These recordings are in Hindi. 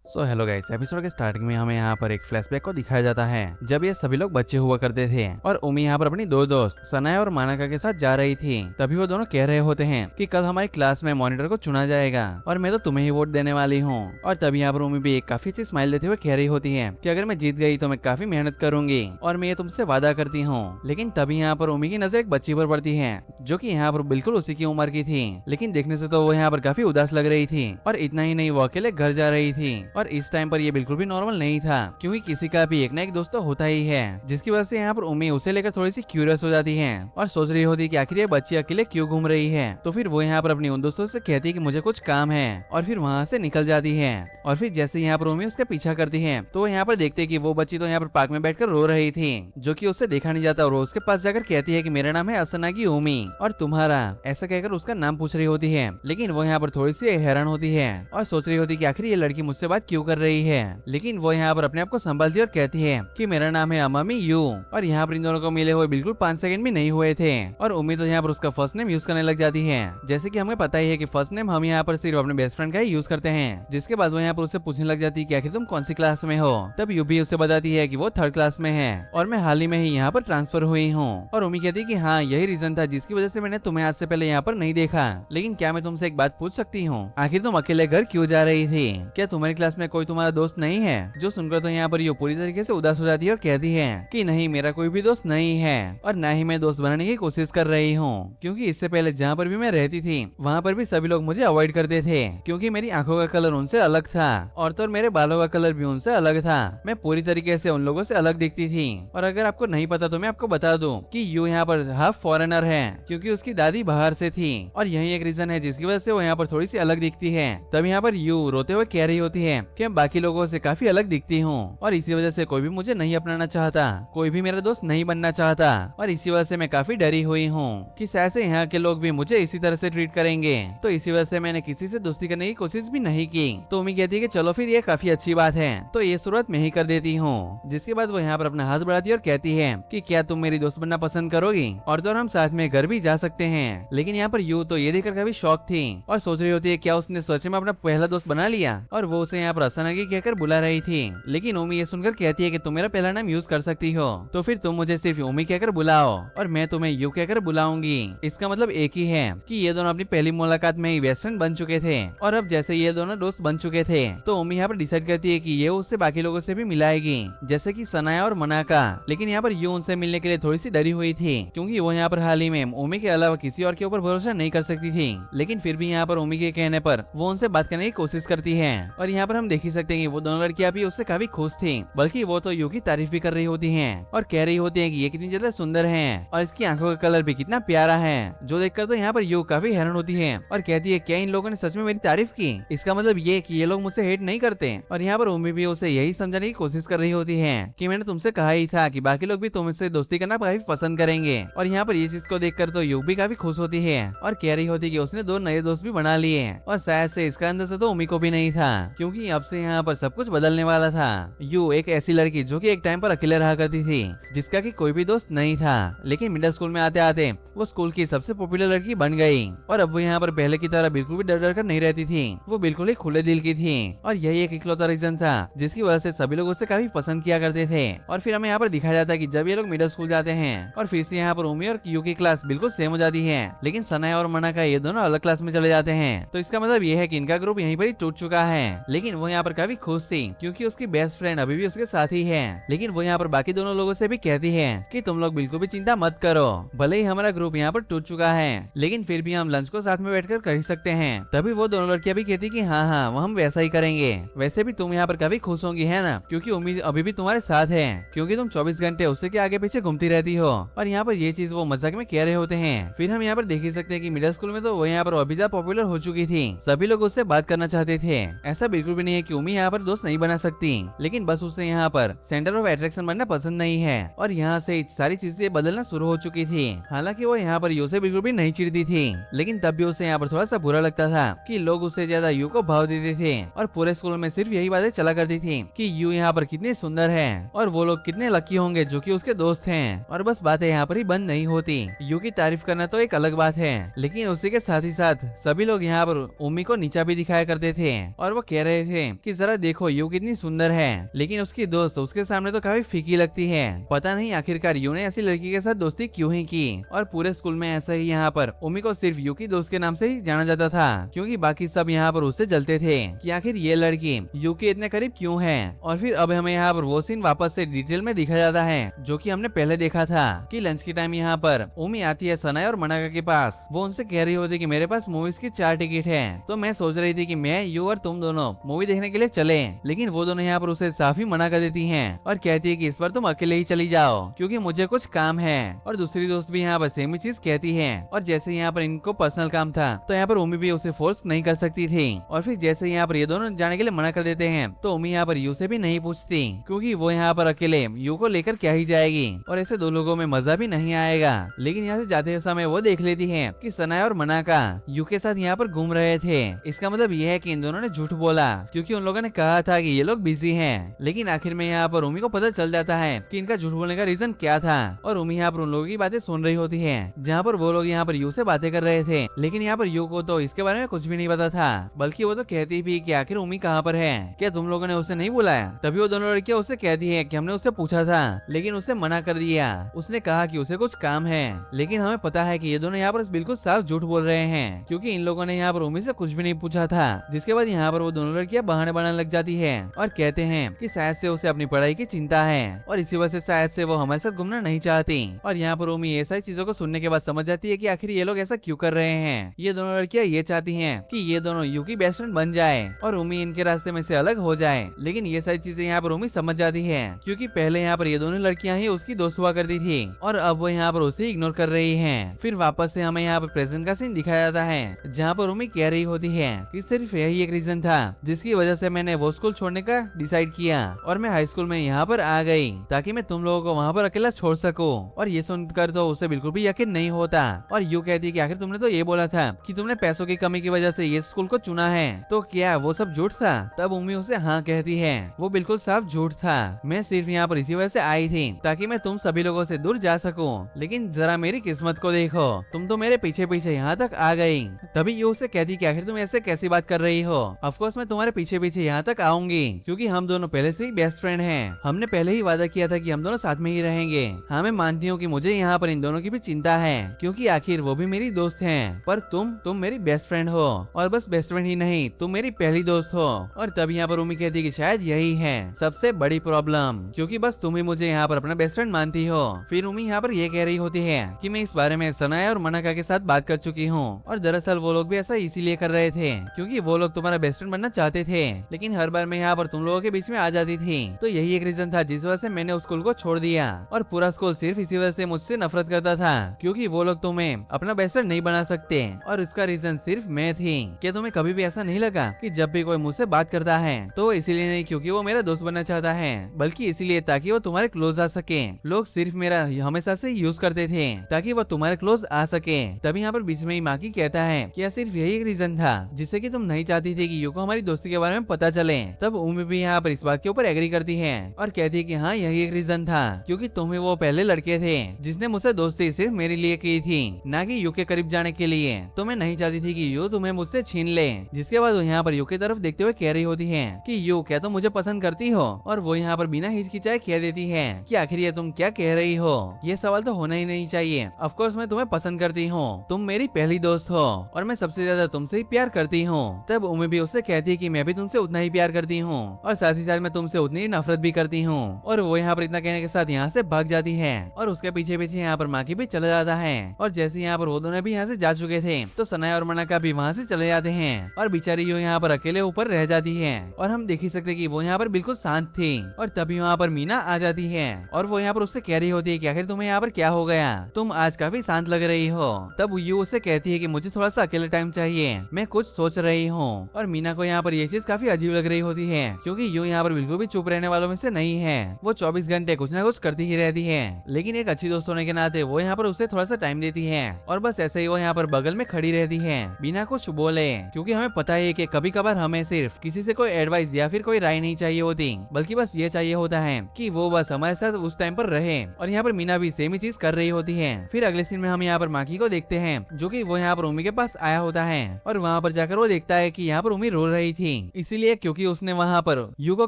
सो हेलो गाइस, एपिसोड के स्टार्टिंग में हमें यहाँ पर एक फ्लैशबैक को दिखाया जाता है जब ये सभी लोग बच्चे हुआ करते थे और उमी यहाँ पर अपनी दो दोस्त सनाया और मानका के साथ जा रही थी। तभी वो दोनों कह रहे होते हैं कि कल हमारी क्लास में मॉनिटर को चुना जाएगा और मैं तो तुम्हें ही वोट देने वाली हूँ। और तभी यहाँ पर उमी भी एक काफी अच्छी स्माइल देते हुए कह रही होती है कि अगर मैं जीत गई तो मैं काफी मेहनत करूंगी और मैं ये तुमसे वादा करती हूँ। लेकिन तभी यहाँ पर उमी की नजर एक बच्ची पर पड़ती है जो कि यहाँ पर बिल्कुल उसी की उम्र की थी, लेकिन देखने से तो वो यहाँ पर काफी उदास लग रही थी। और इतना ही नहीं, वो अकेले घर जा रही थी और इस टाइम पर ये बिल्कुल भी नॉर्मल नहीं था क्योंकि किसी का भी एक ना एक दोस्त तो होता ही है, जिसकी वजह से यहाँ पर उम्मी उसे लेकर थोड़ी सी क्यूरियस हो जाती है और सोच रही होती है कि आखिर ये बच्ची अकेले क्यों घूम रही है। तो फिर वो यहाँ पर अपनी उन दोस्तों से कहती है कि मुझे कुछ काम है और फिर वहाँ से निकल जाती है। और फिर जैसे यहाँ पर उम्मी उसका पीछा करती है तो वो यहाँ पर देखते है कि वो बच्ची तो यहाँ पर पार्क में बैठकर रो रही थी, जो कि उससे देखा नहीं जाता और वो उसके पास जाकर कहती है कि मेरा नाम है असनागी उमी और तुम्हारा, ऐसा कहकर उसका नाम पूछ रही होती है। लेकिन वो यहाँ पर थोड़ी सी हैरान होती है और सोच रही होती है कि आखिर ये लड़की मुझसे बात क्यों कर रही है। लेकिन वो यहाँ पर अपने आप को संभालती है और कहती है कि मेरा नाम है अमामी यू। और यहाँ पर इन दोनों को मिले हुए बिल्कुल 5 सेकंड भी नहीं हुए थे और उम्मीद तो यहाँ पर उसका फर्स्ट नेम यूज करने लग जाती है। जैसे कि हमें पता ही है कि फर्स्ट नेम हम यहाँ पर सिर्फ अपने बेस्ट फ्रेंड का ही यूज करते हैं। जिसके बाद वो यहाँ पर उससे पूछने लग जाती है कि आखिर तुम कौन सी क्लास में हो। तब यू भी उसे बताती है कि वो 3rd क्लास में है और मैं हाल ही में ही यहाँ पर ट्रांसफर हुई हूँ। और उम्मीद कहती है कि हाँ, यही रीजन था जिसकी वजह से मैंने तुम्हें आज से पहले यहाँ पर नहीं देखा। लेकिन क्या मैं तुमसे एक बात पूछ सकती हूँ, आखिर तुम अकेले घर क्यों जा रही थी? क्या तुम्हारी क्लास में कोई तुम्हारा दोस्त नहीं है? जो सुनकर तो यहाँ पर ये पूरी तरीके से उदास हो जाती है और कहती है कि नहीं, मेरा कोई भी दोस्त नहीं है और ना ही मैं दोस्त बनाने की कोशिश कर रही हूँ, क्योंकि इससे पहले जहाँ पर भी मैं रहती थी वहाँ पर भी सभी लोग मुझे अवॉइड करते थे क्योंकि मेरी आंखों का कलर उनसे अलग था और तो मेरे बालों का कलर भी उनसे अलग था। मैं पूरी तरीके से उन लोगों से अलग दिखती थी। और अगर आपको नहीं पता तो मैं आपको बता दूं कि यू यहाँ पर हाफ फॉरेनर है क्योंकि उसकी दादी बाहर से थी और यही एक रीजन है जिसकी वजह से वो यहाँ पर थोड़ी सी अलग दिखती है। तब यहाँ पर यू रोते हुए कह रही होती है कि मैं बाकी लोगों से काफी अलग दिखती हूँ और इसी वजह से कोई भी मुझे नहीं अपनाना चाहता, कोई भी मेरा दोस्त नहीं बनना चाहता और इसी वजह से मैं काफी डरी हुई हूँ कि शायद से यहाँ के लोग भी मुझे इसी तरह से ट्रीट करेंगे। तो इसी वजह से मैंने किसी से दोस्ती करने की कोशिश भी नहीं की। तो उम्मीद कहती है कि चलो फिर ये काफी अच्छी बात है, तो ये शुरुआत मैं ही कर देती हूँ। जिसके बाद वो यहाँ पर अपना हाथ बढ़ाती है और कहती है कि क्या तुम मेरी दोस्त बनना पसंद करोगी और तो हम साथ में घर भी जा सकते हैं। लेकिन यहाँ पर यू तो ये देखकर काफी शॉक थी और सोच रही होती है क्या उसने सच में अपना पहला दोस्त बना लिया और वो उसे यहाँ पर असनागी कहकर बुला रही थी। लेकिन उमी ये सुनकर कहती है कि तुम मेरा पहला नाम यूज कर सकती हो, तो फिर तुम मुझे सिर्फ उमी कहकर बुलाओ और मैं तुम्हें यू कहकर बुलाऊंगी। इसका मतलब एक ही है कि ये दोनों अपनी पहली मुलाकात में ही बेस्ट फ्रेंड बन चुके थे और अब जैसे ये दोनों दोस्त बन चुके थे तो उमी यहाँ पर डिसाइड करती है कि ये उससे बाकी लोगों से भी मिलाएगी, जैसे कि सनाया और मनाका। लेकिन यहाँ पर यू उनसे मिलने के लिए थोड़ी सी डरी हुई थी क्योंकि वो यहाँ पर हाल ही में उमी के अलावा किसी और के ऊपर भरोसा नहीं कर सकती थी। लेकिन फिर भी यहाँ पर उमी के कहने पर वो उनसे बात करने की कोशिश करती है और यहाँ पर हम देख ही सकते हैं कि वो दोनों लड़कियां भी उससे काफी खुश थी, बल्कि वो तो यू की तारीफ भी कर रही होती हैं और कह रही होती हैं कि ये कितनी ज्यादा सुंदर है और इसकी आंखों का कलर भी कितना प्यारा है। जो देखकर तो यहाँ पर यू काफी हैरान होती है और कहती है क्या इन लोगों ने सच में मेरी तारीफ की? इसका मतलब ये कि ये लोग मुझसे हेट नहीं करते। और यहाँ पर उम्मी भी उसे यही समझाने की कोशिश कर रही होती है कि मैंने तुमसे कहा ही था कि बाकी लोग भी तुमसे दोस्ती करना काफी पसंद करेंगे। और यहाँ पर ये चीज को देखकर तो यू भी काफी खुश होती है और कह रही होती है कि उसने 2 नए दोस्त भी बना लिए और शायद से इसका अंदाजा तो उम्मी को भी नहीं था क्योंकि अब से यहाँ पर सब कुछ बदलने वाला था। यू एक ऐसी लड़की जो कि एक टाइम पर अकेले रहा करती थी, जिसका कि कोई भी दोस्त नहीं था, लेकिन मिडिल स्कूल में आते आते वो स्कूल की सबसे पॉपुलर लड़की बन गई और अब वो यहाँ पर पहले की तरह बिल्कुल भी डर डर कर नहीं रहती थी। वो बिल्कुल ही खुले दिल की थी और यही एक इकलौता रीजन था जिसकी वजह से सभी लोग उसे काफी पसंद किया करते थे। और फिर हमें यहाँ पर दिखाया जाता है कि जब ये लोग मिडिल स्कूल जाते हैं और फिर से यहाँ पर उमी और यू की क्लास बिल्कुल सेम हो जाती है, लेकिन सनाया और मना का ये दोनों अलग क्लास में चले जाते हैं। तो इसका मतलब ये है कि इनका ग्रुप यहीं पर ही टूट चुका है। लेकिन वो यहाँ पर काफी खुश थी क्योंकि उसकी बेस्ट फ्रेंड अभी भी उसके साथ ही है। लेकिन वो यहाँ पर बाकी दोनों लोगों से भी कहती है कि तुम लोग बिल्कुल भी चिंता मत करो, भले ही हमारा ग्रुप यहाँ पर टूट चुका है लेकिन फिर भी हम लंच को साथ में बैठकर कर ही सकते हैं। तभी वो दोनों लड़कियां भी कहती कि हाँ हाँ, वो हम वैसा ही करेंगे। वैसे भी तुम यहाँ पर काफी खुश होंगी है ना, क्योंकि उम्मीद अभी भी तुम्हारे साथ है क्योंकि तुम 24 घंटे उससे के आगे पीछे घूमती रहती हो। और यहाँ पर ये चीज वो मजाक में कह रहे होते हैं। फिर हम यहाँ पर देख ही सकते हैं कि मिडिल स्कूल में तो वो यहाँ पर अभी ज्यादा पॉपुलर हो चुकी थी, सभी लोग उससे बात करना चाहते थे। ऐसा बिल्कुल भी नहीं है कि उम्मीद यहाँ पर दोस्त नहीं बना सकती, लेकिन बस उसे यहाँ पर सेंटर ऑफ अट्रैक्शन बनना पसंद नहीं है और यहाँ से सारी चीजें बदलना शुरू हो चुकी थी। हालांकि वो यहाँ पर यू से बिल्कुल भी नहीं चिढ़ती थी, लेकिन तब भी उसे यहाँ पर थोड़ा सा बुरा लगता था कि लोग उससे ज्यादा यू को भाव देते थे और पूरे स्कूल में सिर्फ यही बातें चला करती थी कि यू यहाँ पर कितनी सुंदर है और वो लोग कितने लकी होंगे जो कि उसके दोस्त हैं। और बस बातें यहाँ पर ही बंद नहीं होती। यू की तारीफ करना तो एक अलग बात है, लेकिन उसी के साथ ही साथ सभी लोग यहाँ पर उम्मी को नीचा भी दिखाया करते थे और वो कह रहे थे कि जरा देखो यू कितनी सुंदर है, लेकिन उसकी दोस्त उसके सामने तो काफी फीकी लगती है। पता नहीं आखिरकार यू ने ऐसी लड़की के साथ दोस्ती क्यों ही की। और पूरे स्कूल में ऐसा ही यहाँ पर उमी को सिर्फ यू की दोस्त के नाम से ही जाना जाता था, क्योंकि बाकी सब यहाँ पर उससे जलते थे कि आखिर ये लड़की यू के इतने करीब क्यों है। और फिर अब हमें यहाँ पर वो सीन वापस से डिटेल में दिखा जाता है जो कि हमने पहले देखा था कि लंच के टाइम यहाँ पर उमी आती है सनाया और मनाका के पास। वो उनसे कह रही होती कि मेरे पास मूवीज की 4 टिकट है, तो मैं सोच रही थी कि मैं यू और तुम दोनों मूवी देखने के लिए चले, लेकिन वो दोनों यहाँ पर उसे साफ ही मना कर देती हैं और कहती है कि इस बार तुम अकेले ही चली जाओ क्योंकि मुझे कुछ काम है। और दूसरी दोस्त भी यहाँ पर सेम ही चीज कहती है। और जैसे यहाँ पर इनको पर्सनल काम था तो यहाँ पर उमी भी उसे फोर्स नहीं कर सकती थी। और फिर जैसे यहाँ पर ये दोनों जाने के लिए मना कर देते हैं तो उमी यहाँ पर यू से भी नहीं पूछती, क्योंकि वो यहाँ पर अकेले यू को लेकर क्या ही जाएगी और ऐसे दो लोगों में मजा भी नहीं आएगा। लेकिन यहाँ से जाते समय वो देख लेती है कि सनाया और मनाका यू के साथ यहाँ पर घूम रहे थे। इसका मतलब यह है कि इन दोनों ने झूठ बोला, क्योंकि उन लोगों ने कहा था कि ये लोग बिजी हैं। लेकिन आखिर में यहाँ पर उमी को पता चल जाता है कि इनका झूठ बोलने का रीजन क्या था। और उमी यहाँ पर उन लोगों की बातें सुन रही होती है जहाँ पर वो लोग यहाँ पर यू से बातें कर रहे थे, लेकिन यहाँ पर यू को तो इसके बारे में कुछ भी नहीं पता था, बल्कि वो तो कहती भी कि आखिर उमी कहाँ पर है, क्या तुम लोगों ने उसे नहीं बुलाया। तभी वो दोनों लड़कियां उससे कहती है कि हमने उससे पूछा था लेकिन उसे मना कर दिया, उसने कहा कि उसे कुछ काम है। लेकिन हमें पता है कि ये दोनों यहाँ पर बिल्कुल साफ झूठ बोल रहे हैं, क्योंकि इन लोगों ने यहाँ पर उमी से कुछ भी नहीं पूछा था। जिसके बाद यहाँ पर वो दोनों लड़कियां बहाने बनाने लग जाती है और कहते हैं कि शायद से उसे अपनी पढ़ाई की चिंता है और इसी वजह से शायद से वो हमारे साथ घूमना नहीं चाहती। और यहाँ पर उमी ये सारी चीजों को सुनने के बाद समझ जाती है कि आखिर ये लोग ऐसा क्यों कर रहे हैं। ये दोनों लड़कियां ये चाहती हैं कि ये दोनों यू की बेस्ट फ्रेंड बन जाए और उमी इनके रास्ते में से अलग हो जाए। लेकिन ये सारी चीजें यहाँ पर उमी समझ जाती है, क्योंकि पहले यहाँ पर ये दोनों लड़कियां ही उसकी दोस्त हुआ करती थी और अब वो यहाँ पर उसे इग्नोर कर रही हैं। फिर वापस से हमें यहाँ पर प्रेजेंट का सीन दिखाया जाता है जहाँ पर उमी कह रही होती है कि सिर्फ यही एक रीजन था जिसकी वजह से मैंने वो स्कूल छोड़ने का डिसाइड किया और मैं हाई स्कूल में यहाँ पर आ गई ताकि मैं तुम लोगों को वहाँ पर अकेला छोड़ सकूं। और ये सुनकर तो उसे बिल्कुल भी यकीन नहीं होता और यू कहती कि आखिर तुमने तो ये बोला था कि तुमने पैसों की कमी की वजह से ये स्कूल को चुना है, तो क्या वो सब झूठ था। तब उम्मी उसे हाँ कहती है, वो बिल्कुल साफ झूठ था, मैं सिर्फ यहाँ पर इसी वजह से आई थी ताकि मैं तुम सभी लोगों से दूर जा सकूं। लेकिन जरा मेरी किस्मत को देखो, तुम तो मेरे पीछे पीछे यहाँ तक आ गई। तभी यू उसे कहती कि आखिर तुम ऐसे कैसी बात कर रही हो। ऑफ कोर्स मैं तुम्हारे पीछे पीछे यहाँ तक आऊंगी क्योंकि हम दोनों पहले से ही बेस्ट फ्रेंड हैं। हमने पहले ही वादा किया था कि हम दोनों साथ में ही रहेंगे। हाँ मैं मानती हूँ कि मुझे यहाँ पर इन दोनों की भी चिंता है क्योंकि आखिर वो भी मेरी दोस्त हैं, पर तुम मेरी बेस्ट फ्रेंड हो और बस बेस्ट फ्रेंड ही नहीं तुम मेरी पहली दोस्त हो। और तब यहाँ पर उम्मी कहती कि शायद यही है सबसे बड़ी प्रॉब्लम, क्योंकि बस तुम ही मुझे यहाँ पर अपना बेस्ट फ्रेंड मानती हो। फिर उम्मी यहाँ पर ये कह रही होती है कि मैं इस बारे में सनाया और मनाका के साथ बात कर चुकी हूँ और दरअसल वो लोग भी ऐसा इसीलिए कर रहे थे क्योंकि वो लोग तुम्हारा बेस्ट फ्रेंड बनना चाहते थे, लेकिन हर बार मैं यहाँ पर तुम लोगों के बीच में आ जाती थी, तो यही एक रीजन था जिस वजह से मैंने उस स्कूल को छोड़ दिया। और पूरा स्कूल सिर्फ इसी वजह से मुझसे नफरत करता था क्योंकि वो लोग तुम्हें अपना बेस्ट फ्रेंड नहीं बना सकते और इसका रीजन सिर्फ मैं थी। क्या तुम्हें कभी भी ऐसा नहीं लगा कि जब भी कोई मुझसे बात करता है तो इसीलिए नहीं क्योंकि वो मेरा दोस्त बनना चाहता है, बल्कि इसीलिए ताकि वो तुम्हारे क्लोज आ सके। लोग सिर्फ मेरा हमेशा से यूज करते थे ताकि वो तुम्हारे क्लोज आ सके। तभी यहाँ पर बीच में ही माकी कहता है कि सिर्फ यही एक रीजन था जिससे कि तुम नहीं चाहती थी कि यू को हमारी दोस्ती के बारे में पता चले। तब उम्मी भी यहाँ पर इस बात के ऊपर एग्री करती है और कहती है कि हाँ यही एक रीजन था क्योंकि तुम ही वो पहले लड़के थे जिसने मुझसे दोस्ती सिर्फ मेरे लिए की थी, ना कि यू के करीब जाने के लिए। तो मैं नहीं चाहती थी कि यू तुम्हें मुझसे छीन ले। जिसके बाद वो यहाँ पर यू की तरफ देखते हुए कह रही होती है कि यू क्या तुम मुझे पसंद करती हो, और वो यहाँ पर बिना हिचकिचाए कह देती है कि आखिर ये तुम क्या कह रही हो, ये सवाल तो होना ही नहीं चाहिए। ऑफ कोर्स मैं तुम्हें पसंद करती हूँ, तुम मेरी पहली दोस्त हो और मैं सबसे ज्यादा तुमसे ही प्यार करती हूँ। तब उम्मी भी उससे कहती है कि मैं भी तुमसे उतना ही प्यार करती हूँ और साथ ही साथ मैं तुमसे उतनी ही नफरत भी करती हूँ। और वो यहाँ पर इतना कहने के साथ यहाँ से भाग जाती है और उसके पीछे पीछे यहाँ पर माकी भी चला जाता है। और जैसे यहाँ पर वो दोनों भी यहाँ से जा चुके थे तो सनाया और मनाका भी वहाँ से चले जाते हैं और बेचारी यो यहाँ पर अकेले ऊपर रह जाती है और हम देख ही सकते कि वो यहाँ पर बिल्कुल शांत थी। और तभी वहाँ पर मीना आ जाती है और वो यहाँ पर उससे कह रही होती है कि आखिर तुम्हें यहाँ पर क्या हो गया, तुम आज काफी शांत लग रही हो। तब यू उससे कहती है कि मुझे थोड़ा सा अकेले टाइम चाहिए, मैं कुछ सोच रही हूँ। और मीना को यहाँ पर ये चीज काफी अजीब लग रही होती है क्योंकि यू यहाँ पर बिल्कुल भी चुप रहने वालों में से नहीं है, वो 24 घंटे कुछ ना कुछ करती ही रहती है। लेकिन एक अच्छी दोस्त होने के नाते वो यहाँ पर उसे थोड़ा सा टाइम देती है और बस ऐसे ही वो यहाँ पर बगल में खड़ी रहती है बिना कुछ बोले, क्योंकि हमें पता है कि कभी कभार हमें सिर्फ किसी से कोई एडवाइस या फिर कोई राय नहीं चाहिए होती, बल्कि बस ये चाहिए होता है कि वो बस हमारे साथ उस टाइम पर रहे। और यहाँ पर मीना भी सेम ही चीज कर रही होती है। फिर अगले सीन में हम यहाँ पर माकी को देखते हैं जो कि वो यहाँ पर उम्मी के पास आया होता है और वहाँ पर जाकर वो देखता है कि यहाँ पर उम्मी रो रही थी इसीलिए क्योंकि उसने वहाँ पर यू को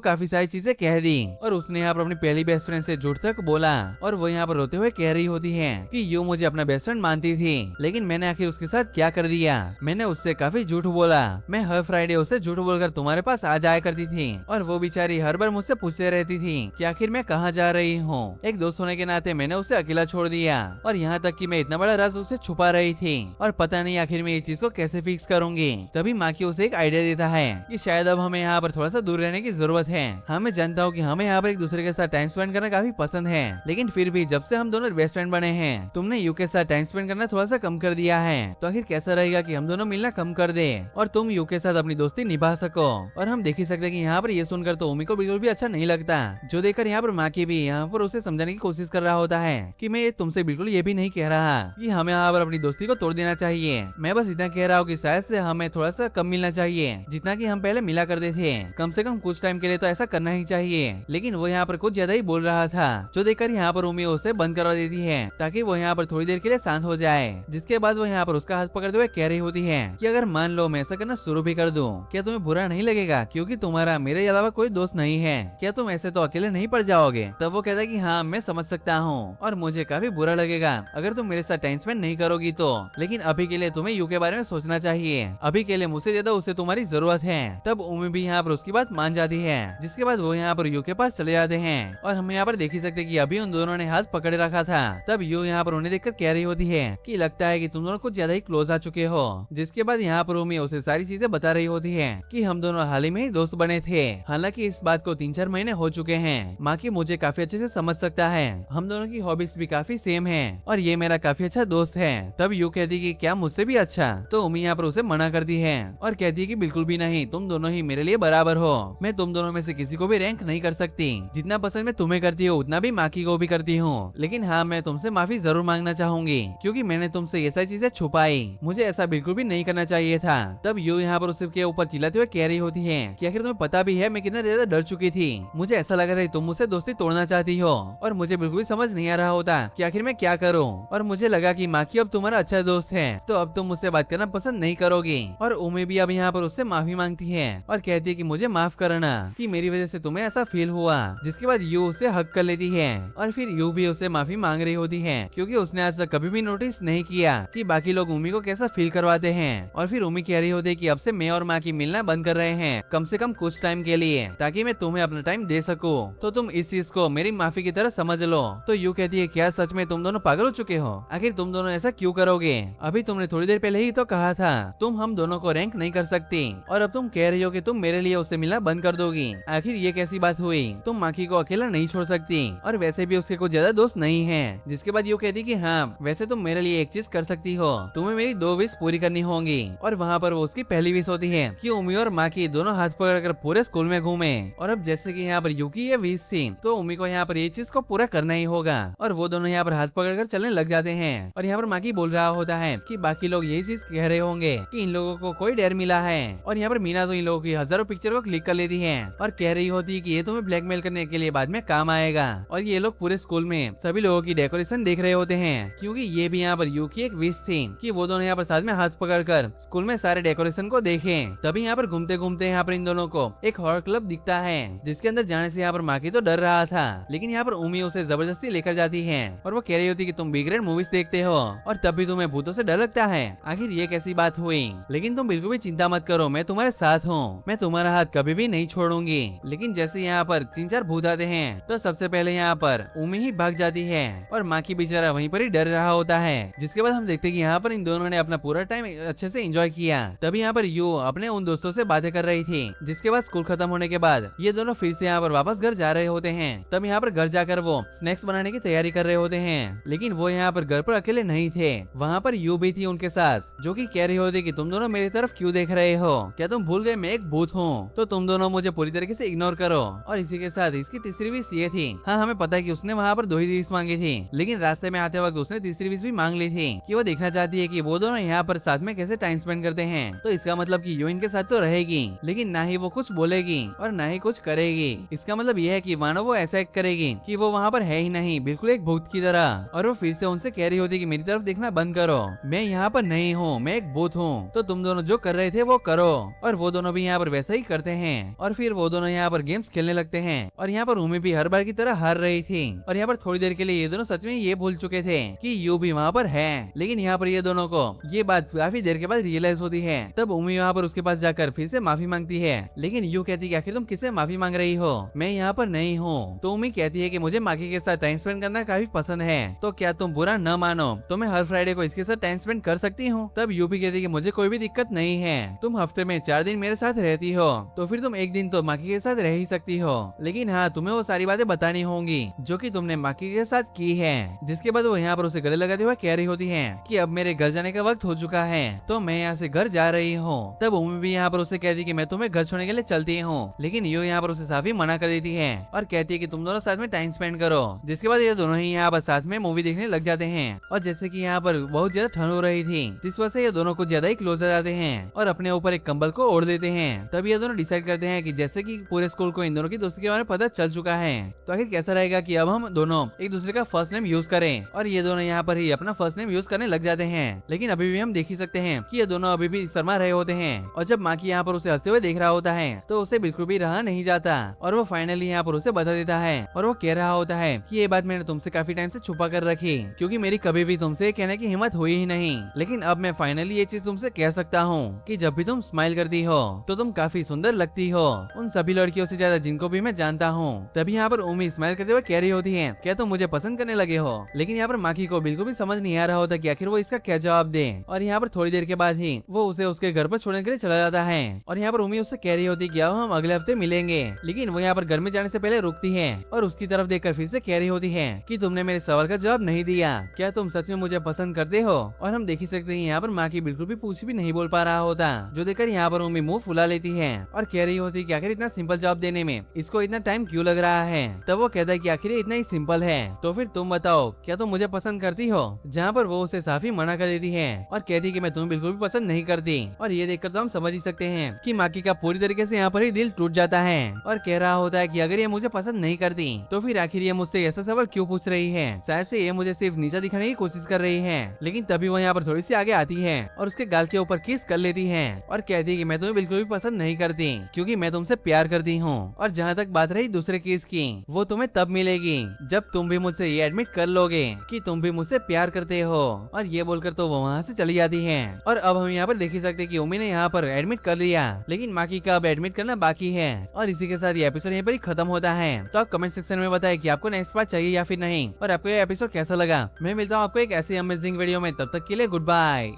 काफी सारी चीजें कह दी और उसने यहाँ पर अपनी पहली बेस्ट फ्रेंड से झूठ तक बोला और वो यहाँ पर रोते हुए कह रही होती है कि यू मुझे अपना बेस्ट फ्रेंड मानती थी, लेकिन मैंने आखिर उसके साथ क्या कर दिया। मैंने उससे काफी झूठ बोला। मैं हर फ्राइडे उसे झूठ बोलकर तुम्हारे पास आ जाया करती थी और वो बेचारी हर बार मुझसे पूछते रहती थी कि आखिर मैं कहाँ जा रही हूँ। एक दोस्त होने के नाते मैंने उसे अकेला छोड़ दिया और यहाँ तक कि मैं इतना बड़ा राज उसे छुपा रही थी और पता नहीं आखिर मैं ये चीज को कैसे फिक्स करूंगी। तभी माँ की उसे एक आइडिया देता है कि शायद अब हमें यहाँ पर थोड़ा सा दूर रहने की जरूरत है। हमें जानता हूँ कि हमें यहाँ पर एक दूसरे के साथ टाइम स्पेंड करना काफी पसंद है, लेकिन फिर भी जब से हम दोनों बेस्ट फ्रेंड बने हैं तुमने यू के साथ टाइम स्पेंड करना थोड़ा सा कम कर दिया है। तो आखिर कैसा रहेगा कि हम दोनों मिलना कम कर दे और तुम यू के साथ अपनी दोस्ती निभा सको। और हम देख ही सकते हैं कि यहाँ पर ये सुनकर तो उमी को बिल्कुल भी अच्छा नहीं लगता, जो देखकर यहाँ पर माँ की भी यहाँ पर उसे समझाने की कोशिश कर रहा होता है कि मैं तुमसे बिल्कुल ये भी नहीं कह रहा कि हमें यहाँ पर अपनी दोस्ती को तोड़ देना चाहिए। मैं बस इतना कह रहा हूँ कि शायद से हमें थोड़ा सा कम मिलना चाहिए जितना कि हम पहले मिला करते थे। कम से कम कुछ टाइम के लिए तो ऐसा करना ही चाहिए। लेकिन वो यहाँ पर कुछ ज्यादा ही बोल रहा था, जो देखकर यहाँ पर उमी उसे बंद करवा देती है ताकि वो यहाँ पर थोड़ी देर के लिए शांत हो जाए। जिसके बाद वो यहाँ पर उसका हाथ पकड़ते हुए कह रही होती है कि अगर मान लो मैं ऐसा करना शुरू भी कर दूं, क्या तुम्हें बुरा नहीं लगेगा? क्योंकि तुम्हारा मेरे अलावा कोई दोस्त नहीं है, क्या तुम ऐसे तो अकेले नहीं पड़ जाओगे? तब वो कहता है कि हाँ मैं समझ सकता हूँ और मुझे काफी बुरा लगेगा अगर तुम मेरे साथ टाइम स्पेंड नहीं करोगी तो, लेकिन अभी के लिए तुम्हें यू के बारे में सोचना चाहिए। अभी के लिए मुझसे ज्यादा उसे तुम्हारी जरूरत है। तब उमी भी यहाँ पर उसकी बात मान जाती है, जिसके बाद वो यहाँ पर यू के पास चले जाते हैं और हम यहाँ पर देख ही सकते कि अभी उन दोनों ने हाथ पकड़े रखा था। तब यू यहाँ पर उन्हें देखकर कह रही होती है कि लगता है कि तुम दोनों कुछ ज्यादा ही क्लोज आ चुके हो। जिसके बाद यहाँ पर उमी उसे सारी चीजें बता रही होती है कि हम दोनों हाल ही में ही दोस्त बने थे। हालांकि इस बात को 3-4 महीने हो चुके हैं। माँ की मुझे काफी अच्छे से समझ सकता है, हम दोनों की हॉबीज भी काफी सेम है और ये मेरा काफी अच्छा दोस्त है। तब यू कहती कि क्या मुझसे भी अच्छा? तो उमी यहाँ पर उसे मना करती है और कहती है कि बिल्कुल भी नहीं, तुम दोनों ही मेरे लिए बराबर हो। मैं तुम दोनों में से किसी को भी रैंक नहीं कर सकती। जितना पसंद मैं तुम्हें करती हूँ उतना भी माँ की को भी करती हूँ, लेकिन हाँ मैं तुमसे माफी जरूर मांगना चाहूंगी क्योंकि मैंने तुमसे ये सारी चीजें छुपाई। मुझे ऐसा बिल्कुल भी नहीं करना चाहिए था। तब यू यहाँ पर उसके ऊपर चिल्लाते हुए कह रही होती है कि आखिर तुम्हें पता भी है मैं कितना ज्यादा डर चुकी थी। मुझे ऐसा लगा था कि तुम मुझसे दोस्ती तोड़ना चाहती हो और मुझे बिल्कुल भी समझ नहीं आ रहा होता कि आखिर मैं क्या करूँ। और मुझे लगा कि माकी अब तुम्हारा अच्छा दोस्त है तो अब तुम मुझसे बात करना पसंद नहीं करोगी। और उम्मीद भी अब यहाँ पर उससे माफी मांगती है और कहती है कि मुझे माफ करना कि मेरी वजह से तुम्हें ऐसा फील हुआ। जिसके बाद यू उसे हक कर लेती है और फिर यू भी उसे माफी मांग रही होती है क्योंकि उसने आज तक कभी भी नोटिस नहीं किया कि बाकी लोग उमी को कैसा फील करवाते हैं। और फिर उमी कह रही होती है कि अब से मैं और माँ की मिलना बंद कर रहे हैं, कम से कम कुछ टाइम के लिए, ताकि मैं तुम्हें अपना टाइम दे सकूं। तो तुम इस चीज को मेरी माफी की तरह समझ लो। तो यू कहती है क्या सच में तुम दोनों पागल हो चुके हो? आखिर तुम दोनों ऐसा क्यों करोगे? अभी तुमने थोड़ी देर पहले ही तो कहा था तुम हम दोनों को रैंक नहीं कर सकती और अब तुम कह रही हो कि तुम मेरे लिए उससे मिलना बंद कर दोगी। आखिर ये कैसी बात हुई? तुम माकी को अकेला नहीं छोड़ सकती और वैसे भी उसके कुछ ज्यादा दोस्त नहीं है। जिसके बाद यू कहती कि हाँ वैसे तुम मेरे लिए एक चीज कर सकती हो, तुम्हें मेरी 2 विश पूरी करनी होंगी। और वहाँ पर वो उसकी पहली विश होती है कि उमी और माकी दोनों हाथ पकड़कर पूरे स्कूल में घूमे। और अब जैसे कि यहाँ पर यू की ये विश थी तो उमी को यहाँ पर ये चीज को पूरा करना ही होगा और वो दोनों यहाँ पर हाथ पकड़कर चलने लग जाते हैं। और यहाँ पर माकी बोल रहा होता है कि बाकी लोग यही चीज कह रहे होंगे कि इन लोगों को कोई डर मिला है। और यहाँ पर मीना तो इन लोगों की हजारों पिक्चर को क्लिक कर लेती है और कह रही होती है कि ये तुम्हें ब्लैकमेल करने के लिए बाद में काम आएगा। और ये लोग पूरे स्कूल में सभी लोगों की डेकोरेशन देख रहे होते हैं क्योंकि ये भी यहाँ पर यू की एक विश थी कि वो दोनों यहाँ पर साथ में हाथ पकड़कर स्कूल में सारे डेकोरेशन को देखें। तभी यहाँ पर घूमते घूमते यहाँ पर इन दोनों को एक हॉरर क्लब दिखता है जिसके अंदर जाने से यहाँ पर माकी तो डर रहा था, लेकिन यहाँ पर उमी उसे जबरदस्ती लेकर जाती है और वो कह रही होती कि तुम बी ग्रेड मूवीज देखते हो और तब भी तुम्हें भूतों से डर लगता है। आखिर ये कैसी बात हुई? लेकिन तुम बिल्कुल भी चिंता मत करो, मैं तुम्हारे साथ हूँ, मैं तुम्हारा हाथ कभी भी नहीं छोड़ूंगी। लेकिन जैसे यहाँ पर 3-4 भूत आते हैं तो सबसे पहले यहाँ पर उमी ही भाग जाती है और माकी बेचारा वहीं पर ही डर रहा होता है। जिसके बाद हम देखते हैं कि यहाँ पर इन दोनों ने अपना पूरा टाइम अच्छे से एंजॉय किया। तभी यहाँ पर यू अपने उन दोस्तों से बातें कर रही थी। जिसके बाद स्कूल खत्म होने के बाद ये दोनों फिर से यहाँ पर वापस घर जा रहे होते हैं। तब यहाँ पर घर जाकर वो स्नैक्स बनाने की तैयारी कर रहे होते हैं, लेकिन वो यहाँ पर घर पर अकेले नहीं थे, वहाँ पर यू भी थी उनके साथ, जो कि कह रही होती कि तुम दोनों मेरी तरफ क्यों देख रहे हो? क्या तुम भूल गए मैं एक भूत हूँ? तो तुम दोनों मुझे पूरी तरीके से इग्नोर करो। और इसी के साथ इसकी तीसरी विश ये थी, हाँ हमें पता है कि उसने वहाँ पर 2 ही विश मांगी थी, लेकिन रास्ते में आते वक्त उसने तीसरी विश भी मांग ली थी कि वो देखना चाहती है कि वो दोनों यहाँ पर साथ में कैसे टाइम स्पेंड करते हैं। तो इसका मतलब कि यू इनके साथ तो रहेगी, लेकिन ना ही वो कुछ बोलेगी और ना ही कुछ करेगी। इसका मतलब यह है कि मानो वो ऐसा एक्ट करेगी कि वो वहाँ पर है ही नहीं, बिल्कुल एक भूत की तरह। और वो फिर से उनसे कह रही होती कि मेरी तरफ देखना बंद करो, मैं यहाँ पर नहीं हूँ, मैं एक भूत हूँ, तो तुम दोनों जो कर रहे थे वो करो। और वो दोनों दोनों भी यहाँ पर वैसा ही करते हैं और फिर वो दोनों यहाँ पर गेम्स खेलने लगते हैं। और यहाँ पर उमी भी हर बार की तरह हार रही थी और यहाँ पर थोड़ी देर के लिए ये दोनों सच में ये भूल चुके थे कि यू भी वहाँ पर है। लेकिन यहाँ पर ये दोनों को ये बात काफी देर के बाद रियलाइज होती है। तब उमी वहाँ पर उसके पास जाकर फिर से माफी मांगती है, लेकिन यू कहती है आखिर तुम किससे माफी मांग रही हो, मैं यहाँ पर नहीं हूँ। तो उमी कहती है कि मुझे माकी के साथ टाइम स्पेंड करना काफी पसंद है, तो क्या तुम बुरा न मानो तो मैं हर फ्राइडे को इसके साथ टाइम स्पेंड कर सकती हूँ। तब यू भी कहती है कि मुझे कोई भी दिक्कत नहीं है, तुम हफ्ते में 4 दिन मेरे साथ रहती हो तो फिर तुम एक दिन तो माकी के साथ रह ही सकती हो, लेकिन हाँ तुम्हें वो सारी बातें बतानी होंगी जो कि तुमने माकी के साथ की है। जिसके बाद वो यहाँ पर उसे गले लगाते हुए कह रही होती है कि अब मेरे घर जाने का वक्त हो चुका है तो मैं यहाँ से घर जा रही हूँ। तब उमी भी यहाँ पर उसे कहती कि मैं तुम्हें घर छोड़ने के लिए चलती हूँ, लेकिन यू यहाँ पर उसे साफ ही मना कर देती है और कहती है कि तुम दोनों साथ में टाइम स्पेंड करो। जिसके बाद ये दोनों ही यहाँ पर साथ में मूवी देखने लग जाते हैं और जैसे कि यहाँ पर बहुत ज्यादा ठंड हो रही थी जिस वजह से ये दोनों कुछ ज्यादा ही क्लोज आ जाते हैं और अपने ऊपर एक कंबल को ओढ़ देते हैं। तब ये दोनों डिसाइड करते हैं कि जैसे कि पूरे स्कूल को इन दोनों की दोस्ती के बारे में पता चल चुका है तो आखिर कैसा रहेगा कि अब हम दोनों एक दूसरे का फर्स्ट नेम यूज करें। और ये दोनों यहाँ पर ही अपना फर्स्ट नेम यूज करने लग जाते हैं। लेकिन अभी भी हम देख ही सकते हैं कि ये दोनों अभी भी शर्मा रहे होते हैं और जब माकी यहाँ पर उसे हंसते हुए देख रहा होता है तो उसे बिल्कुल भी रहा नहीं जाता और वो फाइनली यहाँ पर उसे बता देता है और वो कह रहा होता है कि ये बात मैंने तुमसे काफी टाइम से छुपा कर रखी क्योंकि मेरी कभी भी तुमसे कहने की हिम्मत हुई ही नहीं, लेकिन अब मैं फाइनली ये चीज तुमसे कह सकता हूँ कि जब भी तुम स्माइल करती हो तो तुम काफी सुंदर लगती हो उन सभी लड़कियों से ज्यादा जिनको भी मैं जानता हूँ। तभी यहाँ पर उम्मी स्माइल करते हुए कह रही होती है क्या तुम मुझे पसंद करने लगे हो, लेकिन यहाँ पर माकी को बिल्कुल भी समझ नहीं आ रहा होता कि आखिर वो इसका क्या जवाब दे। और यहाँ पर थोड़ी देर के बाद ही वो उसे उसके घर पर छोड़ने के लिए चला जाता है और यहाँ पर उम्मी उससे कह रही होती है कि अब हम अगले हफ्ते मिलेंगे, लेकिन वो यहाँ पर घर में जाने से पहले रुकती है और उसकी तरफ देखकर फिर से कह रही होती है कि तुमने मेरे सवाल का जवाब नहीं दिया, क्या तुम सच में मुझे पसंद करते हो। और हम देख ही सकते हैं यहाँ पर माकी बिल्कुल भी कुछ भी नहीं बोल पा रहा होता, जो देखकर यहाँ पर उम्मी मुंह फुला लेती है और कह रही होती है कि आखिर इतना सिंपल जवाब देने में इसको इतना टाइम क्यों लग रहा है। तब वो कहता है कि आखिर इतना ही सिंपल है, तो फिर तुम बताओ क्या तुम मुझे पसंद करती हो। जहाँ पर वो उसे साफ ही मना कर देती है और कहती कि मैं तुम्हें बिल्कुल भी पसंद नहीं करती। और ये देखकर तो हम समझ ही सकते हैं कि माकी का पूरी तरीके से यहाँ पर ही दिल टूट जाता है और कह रहा होता है कि अगर ये मुझे पसंद नहीं करती तो फिर आखिर ये मुझसे ऐसा सवाल क्यों पूछ रही है, शायद से ये मुझे सिर्फ नीचा दिखाने की कोशिश कर रही है। लेकिन तभी वो यहाँ पर थोड़ी सी आगे आती है और उसके गाल के ऊपर किस कर लेती है और कहती है कि मैं तुम्हें बिल्कुल भी पसंद नहीं करती क्योंकि मैं तुमसे प्यार करती हूँ, और जहाँ तक बात रही दूसरे केस की वो तुम्हें तब मिलेगी जब तुम भी मुझसे ये एडमिट कर लोगे कि तुम भी मुझसे प्यार करते हो। और ये बोलकर तो वो वहाँ से चली जाती है। और अब हम यहाँ पर देख ही सकते हैं कि उम्मी ने यहाँ पर एडमिट कर लिया, लेकिन माकी का अब एडमिट करना बाकी है। और इसी के साथ ये एपिसोड यहीं पर ही खत्म होता है। तो आप कमेंट सेक्शन में बताएं कि आपको नेक्स्ट पार्ट चाहिए या फिर नहीं, और आपको ये एपिसोड कैसा लगा। मैं मिलता हूँ आपको एक ऐसी अमेजिंग वीडियो में, तब तक के लिए गुड बाय।